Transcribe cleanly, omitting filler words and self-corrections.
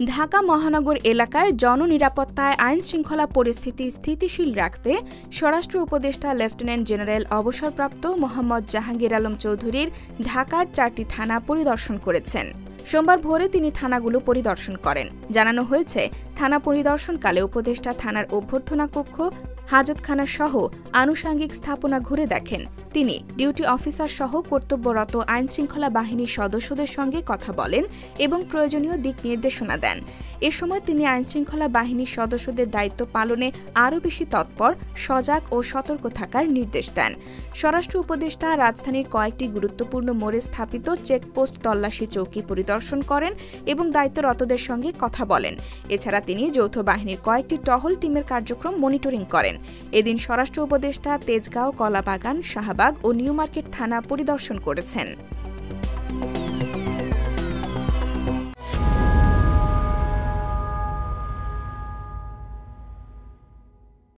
ঢাকা মহানগর এলাকায় জননিরাপত্তায় আইনশৃঙ্খলা পরিস্থিতি স্থিতিশীল রাখতে স্বরাষ্ট্র উপদেষ্টা লেফটেন্যান্ট জেনারেল অবসরপ্রাপ্ত মোহাম্মদ জাহাঙ্গীর আলম চৌধুরীর ঢাকার 4টি থানা পরিদর্শন করেছেন। সোমবার ভোরে তিনি থানাগুলো পরিদর্শন করেন। জানানো হয়েছে, থানা পরিদর্শনকালে উপদেষ্টা থানার অভ্যর্থনা কক্ষ, হাজতখানা সহ আনুষাঙ্গিক স্থাপনা ঘুরে দেখেন। তিনি ডিউটি অফিসার সহ কর্তব্যরত আইনশৃঙ্খলা বাহিনীর সদস্যদের সঙ্গে কথা বলেন এবং প্রয়োজনীয় দিক নির্দেশনা দেন। এ সময় তিনি আইনশৃঙ্খলা বাহিনীর সদস্যদের দায়িত্ব পালনে আরও বেশি তৎপর, সজাগ ও সতর্ক থাকার নির্দেশ দেন। স্বরাষ্ট্র উপদেষ্টা রাজধানীর কয়েকটি গুরুত্বপূর্ণ মোড়ে স্থাপিত চেকপোস্ট তল্লাশি চৌকি পরিদর্শন করেন এবং দায়িত্বরতদের সঙ্গে কথা বলেন। এছাড়া তিনি যৌথ বাহিনীর কয়েকটি টহল টিমের কার্যক্রম মনিটরিং করেন। এদিন স্বরাষ্ট্র উপদেষ্টা তেজগাঁও, কলাবাগান, শাহবাগ ও নিউ মার্কেট থানা পরিদর্শন করেছেন।